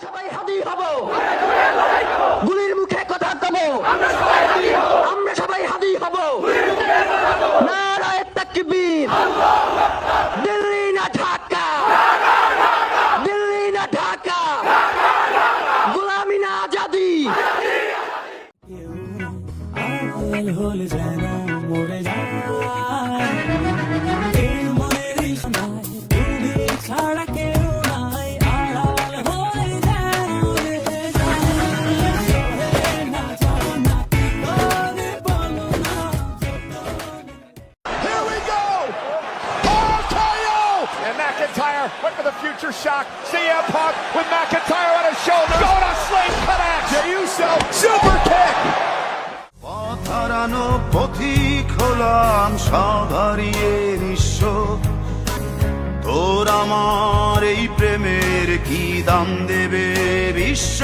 সবাই হাদি হব, গুলির মুখে কথা কব, আমরা সবাই হাদি হব। নারায়ে তাকবীর, দিল্লি না ঢাকা, দিল্লি না ঢাকা, গোলামি না আজাদি। হলে যেন মরে যায় এই মনের ইশারায়, তুমি ছাড়া কেউ নাই, আড়াল হয়ে যেন রেখে যায়। না যাও না কি করে বলো না। Here we go! RKO! And McIntyre went for the future shock. CM Punk with McIntyre on his shoulders. Going on slave cut axe. Jey Uso, super kick. পথ হারানো পথিক হলাম সব হারিয়ে নিঃস্ব, তোর আমার এই প্রেমের কি দাম দেবে বিশ্ব।